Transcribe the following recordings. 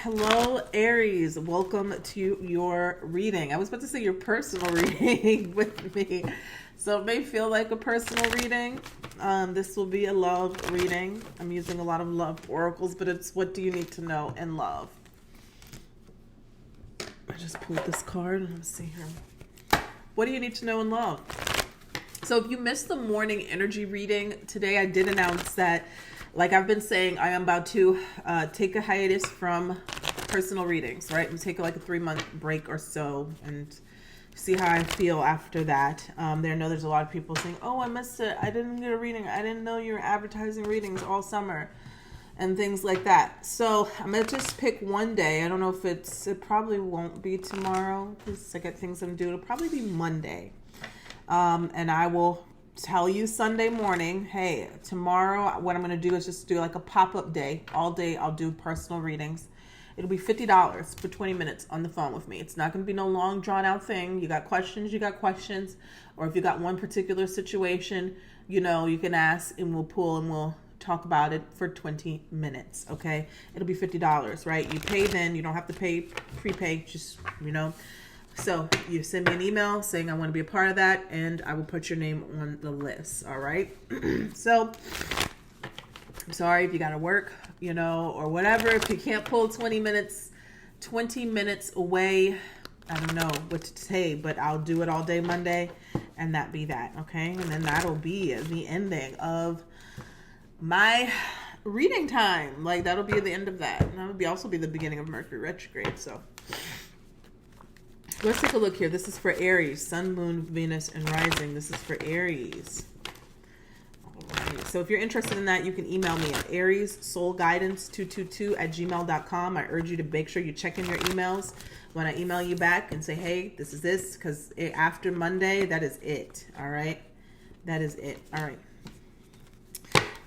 Hello, Aries. Welcome to your reading. I was about to say your personal reading with me. So it may feel like a personal reading. This will be a love reading. I'm using a lot of love oracles, but it's what do you need to know in love? I just pulled this card. Let's see here. What do you need to know in love? So if you missed the morning energy reading today, I did announce that, like I've been saying, I am about to take a hiatus from personal readings, right? And take like a 3-month break or so and see how I feel after that. I know there's a lot of people saying, oh, I missed it. I didn't get a reading. I didn't know you were advertising readings all summer and things like that. So I'm going to just pick one day. I don't know if it probably won't be tomorrow because I got things I'm doing. It'll probably be Monday. And I will tell you Sunday morning, hey, tomorrow what I'm going to do is just do like a pop-up day. All day I'll do personal readings. It'll be $50 for 20 minutes on the phone with me. It's not going to be no long drawn out thing. You got questions. Or if you got one particular situation, you can ask and we'll pull and we'll talk about it for 20 minutes. Okay. It'll be $50, right? You pay then, you don't have to prepay, just, So you send me an email saying I want to be a part of that, and I will put your name on the list. All right. So I'm sorry if you got to work, or whatever. If you can't pull 20 minutes away, I don't know what to say, but I'll do it all day Monday, and that be that. Okay. And then that'll be the ending of my reading time. Like that'll be the end of that. And that'll also be the beginning of Mercury retrograde. So let's take a look here. This is for Aries, Sun, Moon, Venus, and Rising. This is for Aries. All right. So if you're interested in that, you can email me at ariessoulguidance222@gmail.com. I urge you to make sure you check in your emails when I email you back and say, hey, this is this, because after Monday, that is it. All right. That is it. All right.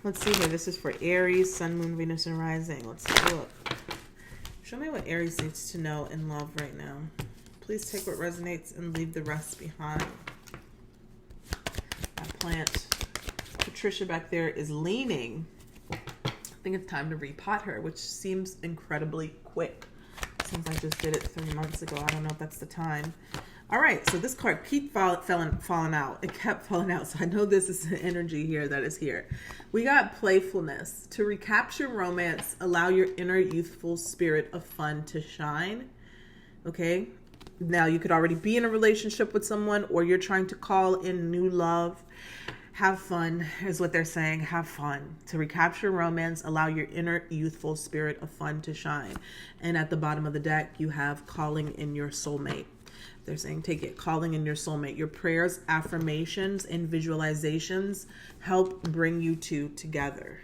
Let's see here. This is for Aries, Sun, Moon, Venus, and Rising. Let's take a look. Show me what Aries needs to know in love right now. Please take what resonates and leave the rest behind. That plant, Patricia back there, is leaning. I think it's time to repot her, which seems incredibly quick. Since I just did it 3 months ago. I don't know if that's the time. All right, so this card keep falling out. It kept falling out, so I know this is the energy here that is here. We got playfulness. To recapture romance, allow your inner youthful spirit of fun to shine. Okay? Now, you could already be in a relationship with someone, or you're trying to call in new love. Have fun is what they're saying. Have fun. To recapture romance, allow your inner youthful spirit of fun to shine. And at the bottom of the deck, you have calling in your soulmate. They're saying take it, calling in your soulmate. Your prayers, affirmations, and visualizations help bring you two together.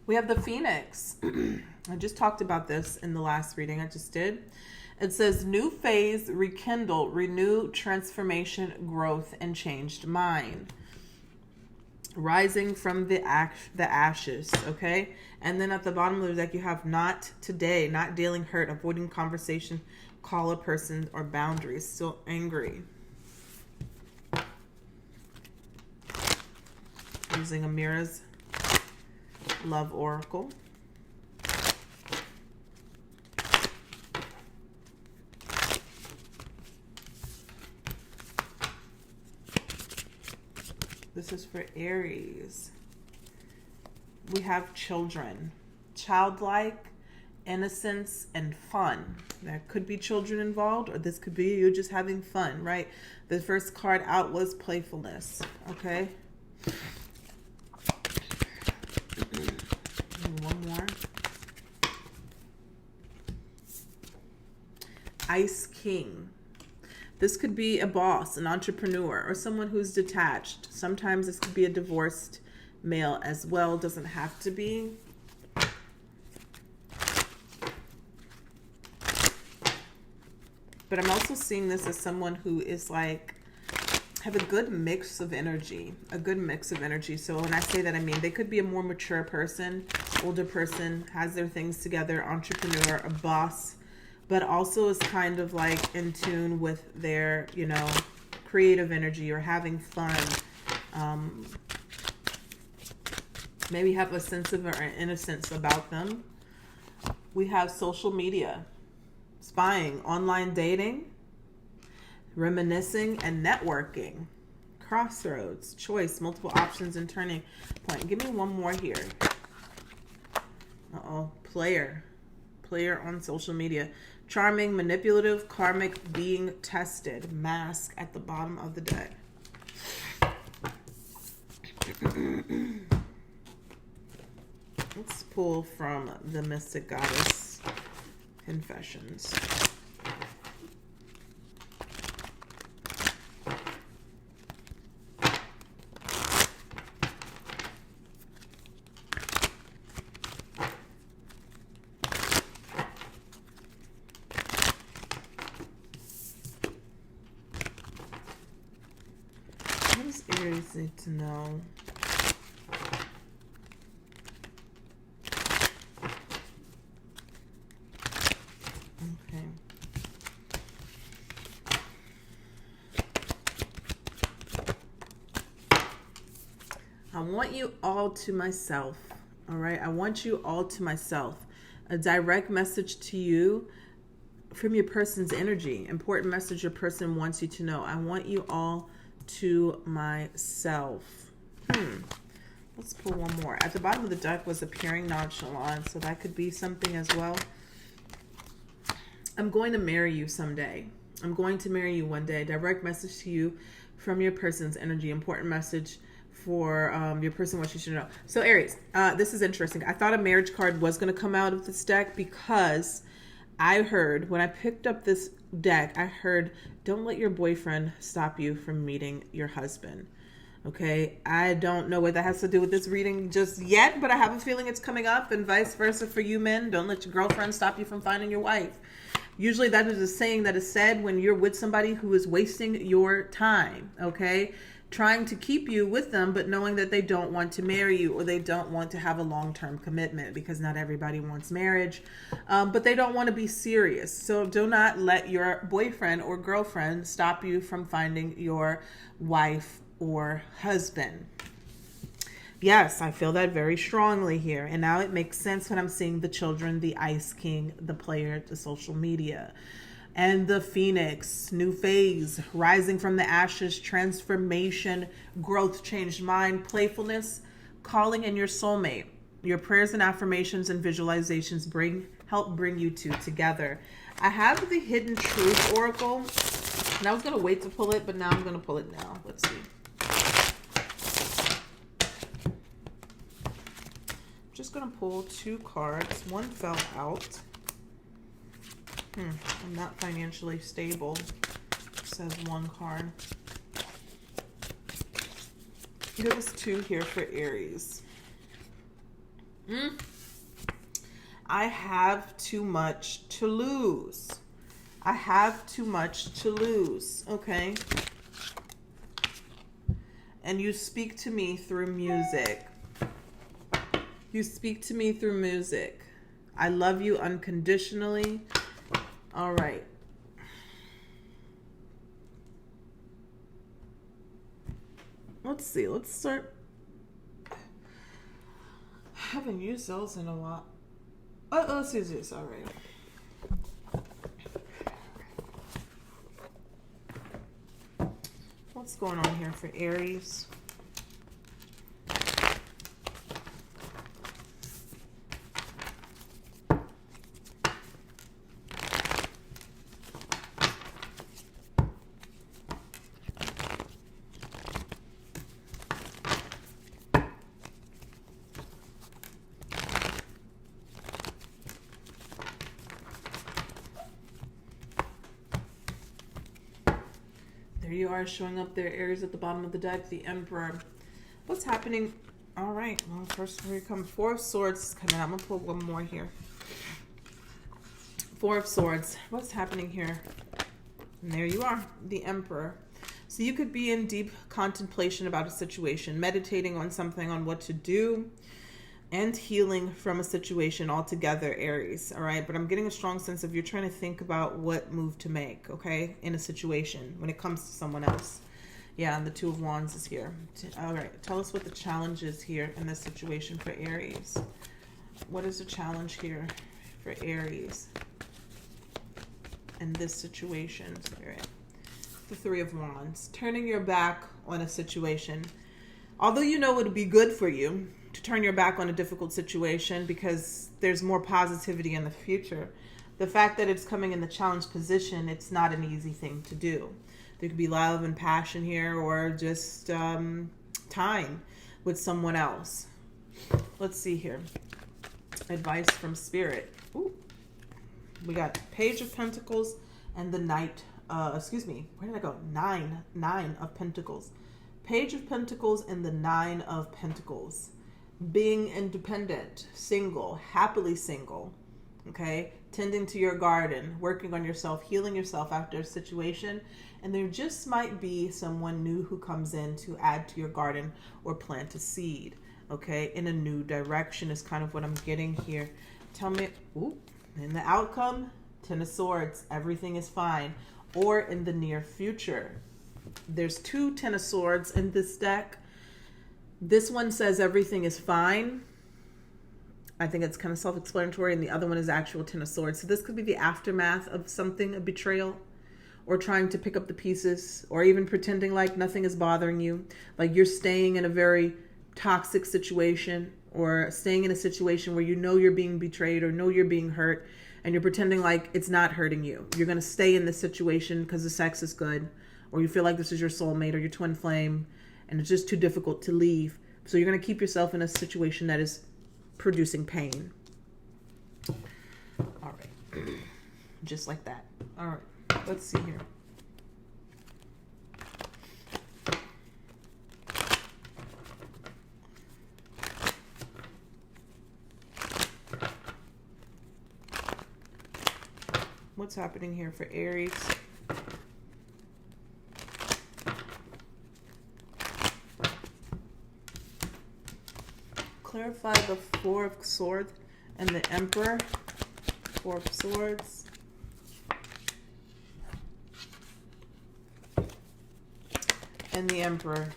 We have the Phoenix. I just talked about this in the last reading I just did. It says, new phase, rekindle, renew, transformation, growth, and changed mind. Rising from the ashes, okay? And then at the bottom of the deck, you have not today, not dealing hurt, avoiding conversation, call a person, or boundaries, still angry. Using Amira's Love Oracle. This is for Aries. We have children. Childlike, innocence, and fun. There could be children involved, or this could be you just having fun, right? The first card out was playfulness, okay? One more. Ice King. This could be a boss, an entrepreneur, or someone who's detached. Sometimes this could be a divorced male as well. Doesn't have to be. But I'm also seeing this as someone who is like have a good mix of energy, So when I say that, I mean they could be a more mature person, older person, has their things together, entrepreneur, a boss, but also is kind of like in tune with their, you know, creative energy or having fun. Maybe have a sense of innocence about them. We have social media, spying, online dating, reminiscing, and networking. Crossroads, choice, multiple options, and turning point. Give me one more here. Player on social media. Charming, manipulative, karmic, being tested. Mask at the bottom of the deck. Let's pull from the Mystic Goddess Confessions. What does Aries need to know? Okay. I want you all to myself. All right. I want you all to myself. A direct message to you from your person's energy. Important message your person wants you to know. I want you all to myself. Let's pull one more. At the bottom of the deck was appearing nonchalant, so that could be something as well. I'm going to marry you someday. I'm going to marry you one day. Direct message to you from your person's energy. Important message for your person wants you to know. So Aries, this is interesting. I thought a marriage card was going to come out of this deck because I heard, when I picked up this deck, I heard, don't let your boyfriend stop you from meeting your husband. Okay, I don't know what that has to do with this reading just yet, but I have a feeling it's coming up, and vice versa for you men. Don't let your girlfriend stop you from finding your wife. Usually that is a saying that is said when you're with somebody who is wasting your time, okay? Trying to keep you with them, but knowing that they don't want to marry you or they don't want to have a long-term commitment, because not everybody wants marriage, but they don't want to be serious. So do not let your boyfriend or girlfriend stop you from finding your wife or husband. Yes, I feel that very strongly here. And now it makes sense when I'm seeing the children, the Ice King, the player, the social media, and the Phoenix, new phase, rising from the ashes, transformation, growth, changed mind, playfulness, calling in your soulmate. Your prayers and affirmations and visualizations help bring you two together. I have the Hidden Truth Oracle, and I was going to wait to pull it, but now I'm going to pull it now. Let's see. Just going to pull two cards. One fell out. I'm not financially stable, says one card. There was two here for Aries. I have too much to lose. I have too much to lose. Okay. And you speak to me through music. You speak to me through music. I love you unconditionally. All right. Let's see. Let's start. I haven't used those in a while. Oh, let's use this. All right. What's going on here for Aries? There you are, showing up there, Aries, at the bottom of the deck, the Emperor. What's happening? All right. Well, first here comes Four of Swords coming out. I'm going to pull one more here. Four of Swords. What's happening here? And there you are, the Emperor. So you could be in deep contemplation about a situation, meditating on something, on what to do, and healing from a situation altogether, Aries. All right. But I'm getting a strong sense of you're trying to think about what move to make, okay, in a situation when it comes to someone else. Yeah, and the Two of Wands is here. All right. Tell us what the challenge is here in this situation for Aries. What is the challenge here for Aries in this situation, Spirit? The Three of Wands. Turning your back on a situation. Although you know it would be good for you to turn your back on a difficult situation because there's more positivity in the future. The fact that it's coming in the challenge position, it's not an easy thing to do. There could be love and passion here, or just time with someone else. Let's see here. Advice from Spirit. Ooh. We got Page of Pentacles and the Knight. Where did I go? Nine of Pentacles. Page of Pentacles and the Nine of Pentacles. Being independent, single, happily single, okay? Tending to your garden, working on yourself, healing yourself after a situation. And there just might be someone new who comes in to add to your garden or plant a seed, okay? In a new direction is kind of what I'm getting here. Tell me, in the outcome, Ten of Swords, everything is fine. Or in the near future. There's two Ten of Swords in this deck. This one says everything is fine. I think it's kind of self-explanatory. And the other one is actual Ten of Swords. So this could be the aftermath of something, a betrayal, or trying to pick up the pieces, or even pretending like nothing is bothering you. Like you're staying in a very toxic situation, or staying in a situation where you know you're being betrayed or know you're being hurt, and you're pretending like it's not hurting you. You're going to stay in this situation because the sex is good, or you feel like this is your soulmate or your twin flame, and it's just too difficult to leave. So you're going to keep yourself in a situation that is producing pain. All right. Just like that. All right. Let's see here. What's happening here for Aries? Clarify the Four of Swords and the Emperor. Four of Swords. And the Emperor.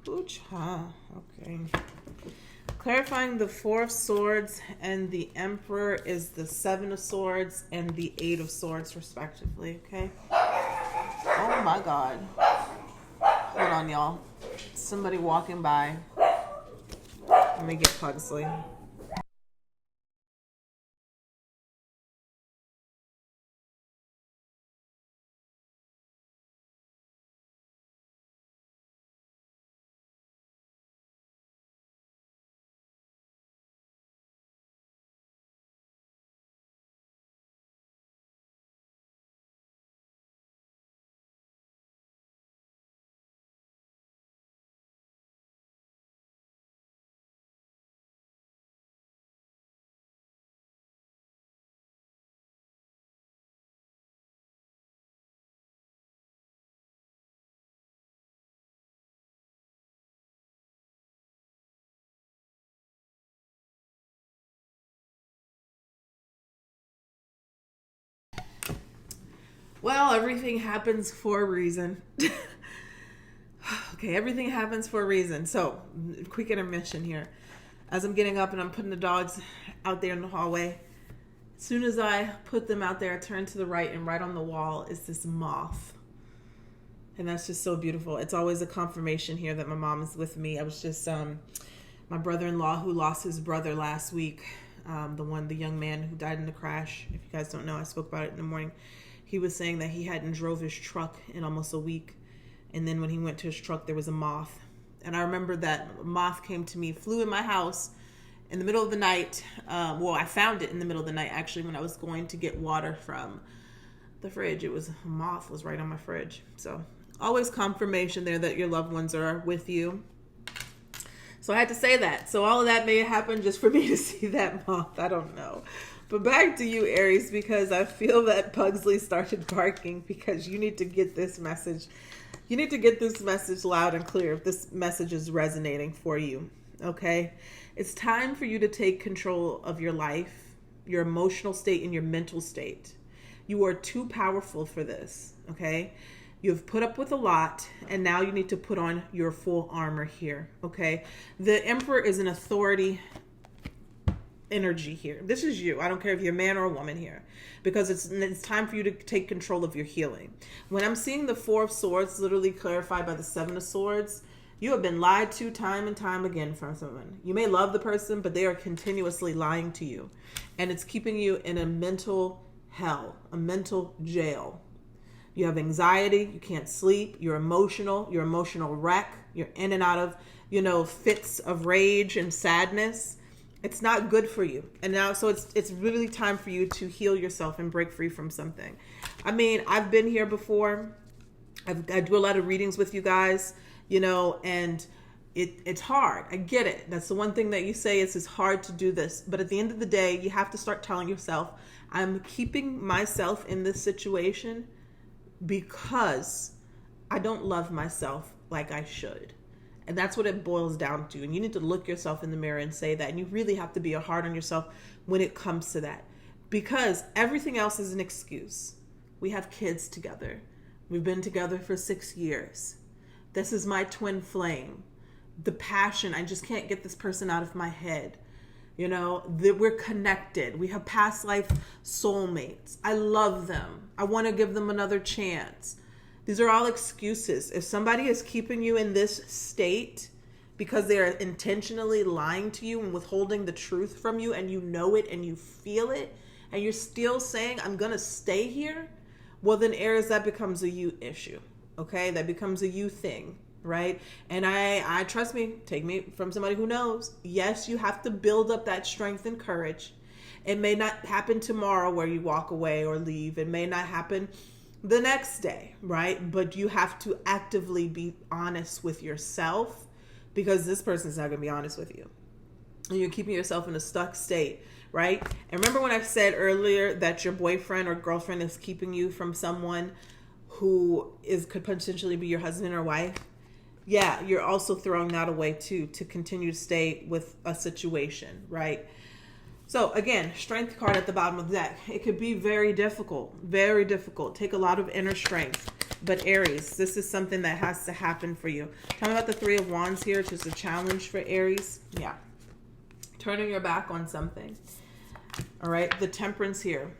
Ooch, okay. Clarifying the Four of Swords and the Emperor is the Seven of Swords and the Eight of Swords, respectively, okay? Oh my God. Hold on, y'all. Somebody walking by. Let me get Pugsley. Well, everything happens for a reason. Okay, everything happens for a reason. So, quick intermission here. As I'm getting up and I'm putting the dogs out there in the hallway, as soon as I put them out there, I turn to the right, and right on the wall is this moth. And that's just so beautiful. It's always a confirmation here that my mom is with me. I was just, my brother-in-law who lost his brother last week, the young man who died in the crash. If you guys don't know, I spoke about it in the morning. He was saying that he hadn't drove his truck in almost a week. And then when he went to his truck, there was a moth. And I remember that moth came to me, flew in my house in the middle of the night. I found it in the middle of the night, actually, when I was going to get water from the fridge. A moth was right on my fridge. So always confirmation there that your loved ones are with you. So I had to say that. So all of that may happen just for me to see that moth. I don't know. But back to you, Aries, because I feel that Pugsley started barking because you need to get this message. You need to get this message loud and clear if this message is resonating for you, okay? It's time for you to take control of your life, your emotional state, and your mental state. You are too powerful for this, okay? You've put up with a lot, and now you need to put on your full armor here, okay? The Emperor is an authority energy here. This is you. I don't care if you're a man or a woman here, because it's time for you to take control of your healing. When I'm seeing the Four of Swords literally clarified by the Seven of Swords, you have been lied to time and time again from someone. You may love the person, but they are continuously lying to you, and it's keeping you in a mental hell, a mental jail. You have anxiety, you can't sleep, you're emotional wreck, you're in and out of, fits of rage and sadness. It's not good for you. And now, so it's really time for you to heal yourself and break free from something. I mean, I've been here before. I do a lot of readings with you guys, and it's hard. I get it. That's the one thing that you say is it's hard to do this. But at the end of the day, you have to start telling yourself, I'm keeping myself in this situation because I don't love myself like I should. And that's what it boils down to. And you need to look yourself in the mirror and say that. And you really have to be hard on yourself when it comes to that. Because everything else is an excuse. We have kids together. We've been together for 6 years. This is my twin flame. The passion, I just can't get this person out of my head. That we're connected. We have past life soulmates. I love them. I want to give them another chance. These are all excuses. If somebody is keeping you in this state because they are intentionally lying to you and withholding the truth from you, and you know it and you feel it, and you're still saying, I'm going to stay here, well then, Aries, that becomes a you issue, okay? That becomes a you thing, right? And I trust me, take me from somebody who knows, yes, you have to build up that strength and courage. It may not happen tomorrow where you walk away or leave. It may not happen the next day, right? But you have to actively be honest with yourself, because this person's not going to be honest with you. And you're keeping yourself in a stuck state, right? And remember when I said earlier that your boyfriend or girlfriend is keeping you from someone who could potentially be your husband or wife? Yeah, you're also throwing that away too, to continue to stay with a situation, right? So again, strength card at the bottom of the deck. It could be very difficult, very difficult. Take a lot of inner strength. But Aries, this is something that has to happen for you. Tell me about the Three of Wands here. It's just a challenge for Aries. Yeah. Turning your back on something. All right. The Temperance here.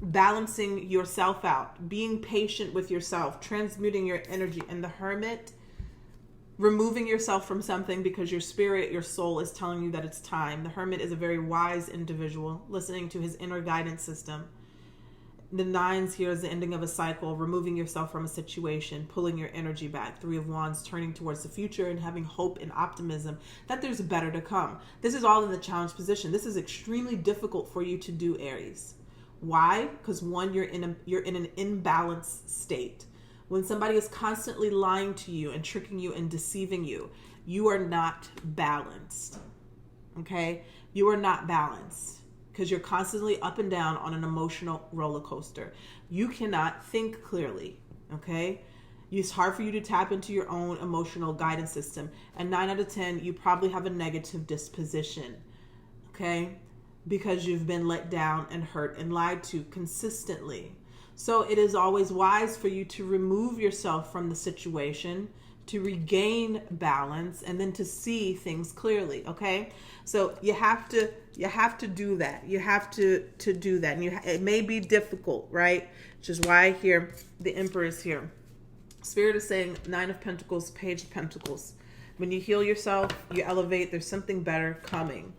Balancing yourself out. Being patient with yourself. Transmuting your energy. And the Hermit. Removing yourself from something because your spirit, your soul is telling you that it's time. The Hermit is a very wise individual, listening to his inner guidance system. The Nines here is the ending of a cycle, removing yourself from a situation, pulling your energy back. Three of Wands, turning towards the future and having hope and optimism that there's better to come. This is all in the challenge position. This is extremely difficult for you to do, Aries. Why? Because one, you're in an imbalanced state. When somebody is constantly lying to you and tricking you and deceiving you, you are not balanced, okay? You are not balanced because you're constantly up and down on an emotional roller coaster. You cannot think clearly, okay? It's hard for you to tap into your own emotional guidance system. And 9 out of 10, you probably have a negative disposition, okay? Because you've been let down and hurt and lied to consistently. So it is always wise for you to remove yourself from the situation, to regain balance, and then to see things clearly, okay? So you have to do that. You have to do that. And it may be difficult, right? Which is why here the Emperor is here. Spirit is saying 9 of Pentacles, Page of Pentacles. When you heal yourself, you elevate, there's something better coming.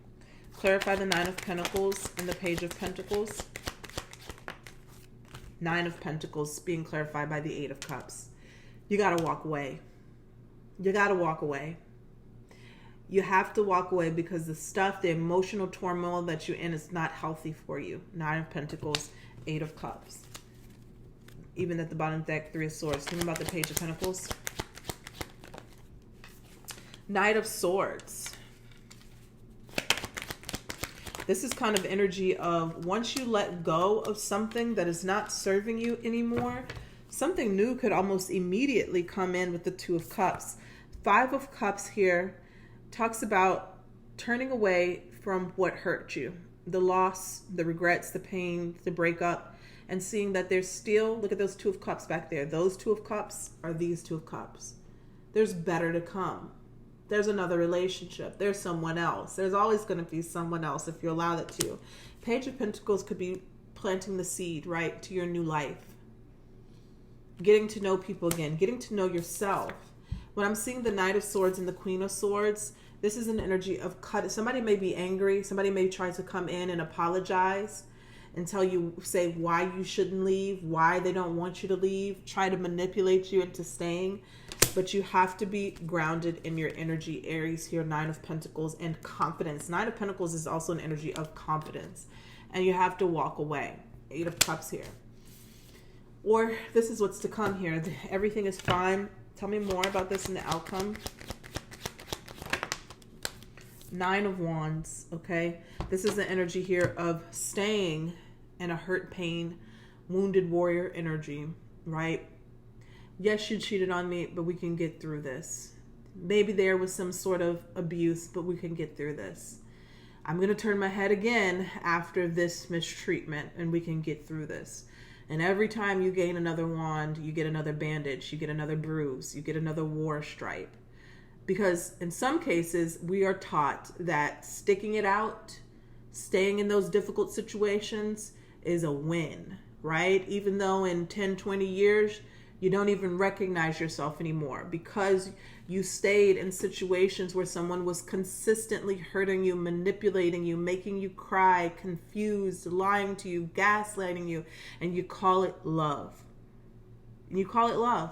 Clarify the 9 of Pentacles and the Page of Pentacles. 9 of Pentacles being clarified by the 8 of Cups. You got to walk away. You got to walk away. You have to walk away because the emotional turmoil that you're in is not healthy for you. 9 of Pentacles, 8 of Cups. Even at the bottom of the deck, 3 of Swords. Tell me about the Page of Pentacles. Knight of Swords. This is kind of energy of once you let go of something that is not serving you anymore, something new could almost immediately come in with the Two of Cups. Five of Cups here talks about turning away from what hurt you, the loss, the regrets, the pain, the breakup, and seeing that there's still, look at those Two of Cups back there. Those Two of Cups are these Two of Cups. There's better to come. There's another relationship. There's someone else. There's always going to be someone else if you allow it to. Page of Pentacles could be planting the seed, right, to your new life. Getting to know people again. Getting to know yourself. When I'm seeing the Knight of Swords and the Queen of Swords, this is an energy of cut. Somebody may be angry. Somebody may try to come in and apologize and tell you, say why you shouldn't leave, why they don't want you to leave, try to manipulate you into staying. But you have to be grounded in your energy, Aries here, Nine of Pentacles, and confidence. Nine of Pentacles is also an energy of confidence. And you have to walk away. Eight of Cups here. Or this is what's to come here. Everything is fine. Tell me more about this in the outcome. Nine of Wands, okay? This is the energy here of staying in a hurt, pain, wounded warrior energy, right? Yes, you cheated on me, but we can get through this. Maybe there was some sort of abuse, but we can get through this. I'm going to turn my head again after this mistreatment, and we can get through this. And every time you gain another wand, you get another bandage, you get another bruise, you get another war stripe. Because in some cases, we are taught that sticking it out, staying in those difficult situations is a win, right? Even though in 10, 20 years, you don't even recognize yourself anymore because you stayed in situations where someone was consistently hurting you, manipulating you, making you cry, confused, lying to you, gaslighting you, and you call it love. You call it love,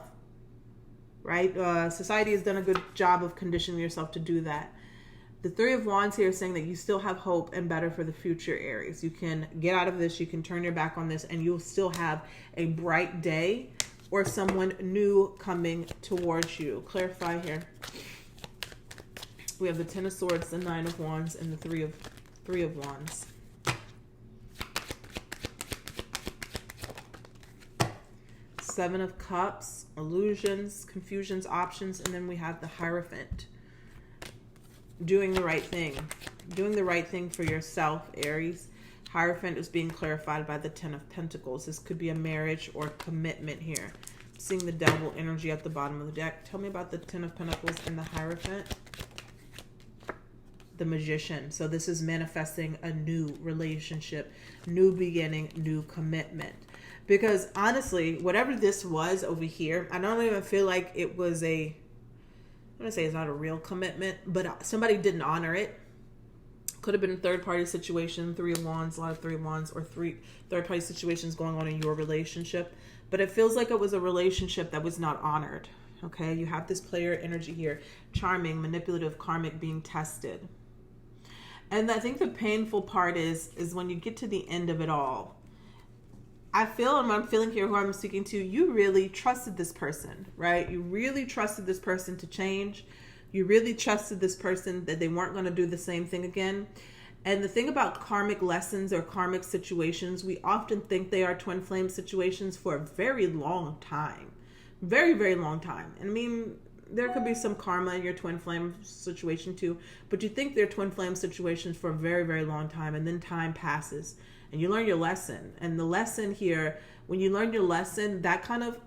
right? Society has done a good job of conditioning yourself to do that. The Three of Wands here is saying that you still have hope and better for the future, Aries. You can get out of this, you can turn your back on this, and you'll still have a bright day or someone new coming towards you. Clarify here. We have the Ten of Swords, the Nine of Wands, and the Three of Wands. Seven of Cups, illusions, confusions, options, and then we have the Hierophant. Doing the right thing. Doing the right thing for yourself, Aries. Hierophant is being clarified by the Ten of Pentacles. This could be a marriage or commitment here. Seeing the Devil energy at the bottom of the deck. Tell me about the Ten of Pentacles and the Hierophant. The Magician. So this is manifesting a new relationship, new beginning, new commitment. Because honestly, whatever this was over here, I don't even feel like it was I'm going to say it's not a real commitment, but somebody didn't honor it. Could have been a third-party situation, Three of Wands, a lot of Three of Wands, or third-party situations going on in your relationship. But it feels like it was a relationship that was not honored, okay? You have this player energy here, charming, manipulative, karmic, being tested. And I think the painful part is when you get to the end of it all. I feel, and I'm feeling here who I'm speaking to, you really trusted this person, right? You really trusted this person to change. You really trusted this person that they weren't going to do the same thing again. And the thing about karmic lessons or karmic situations, we often think they are twin flame situations for a very long time. Very, very long time. And I mean, there could be some karma in your twin flame situation too, but you think they're twin flame situations for a very, very long time, and then time passes and you learn your lesson. And the lesson here, when you learn your lesson, that kind of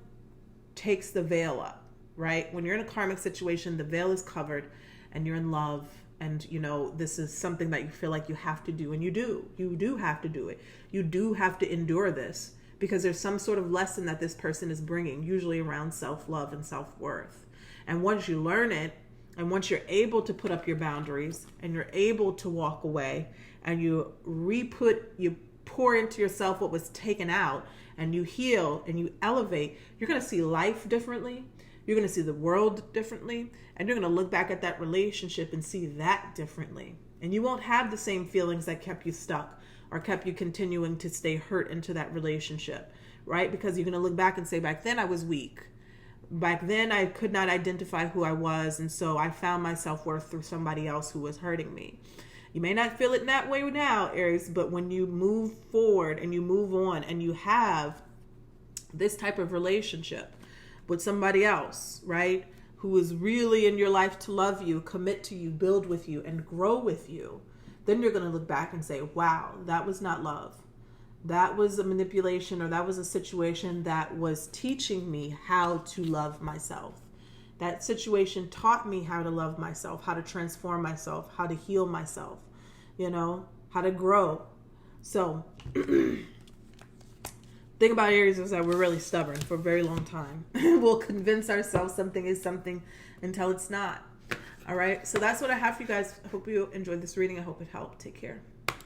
takes the veil up. Right? When you're in a karmic situation, the veil is covered and you're in love, and you know, this is something that you feel like you have to do, and you do have to do it. You do have to endure this because there's some sort of lesson that this person is bringing, usually around self-love and self-worth. And once you learn it, and once you're able to put up your boundaries and you're able to walk away and you pour into yourself what was taken out, and you heal and you elevate, you're going to see life differently. You're going to see the world differently, and you're going to look back at that relationship and see that differently. And you won't have the same feelings that kept you stuck or kept you continuing to stay hurt into that relationship, right? Because you're going to look back and say, back then I was weak. Back then I could not identify who I was, and so I found my self-worth through somebody else who was hurting me. You may not feel it in that way now, Aries, but when you move forward and you move on and you have this type of relationship with somebody else, right, who is really in your life to love you, commit to you, build with you, and grow with you, then you're going to look back and say, wow, that was not love. That was a manipulation, or that was a situation that was teaching me how to love myself. That situation taught me how to love myself, how to transform myself, how to heal myself, how to grow. So, thing about Aries is that we're really stubborn for a very long time. We'll convince ourselves something is something until it's not. All right. So that's what I have for you guys. I hope you enjoyed this reading. I hope it helped. Take care.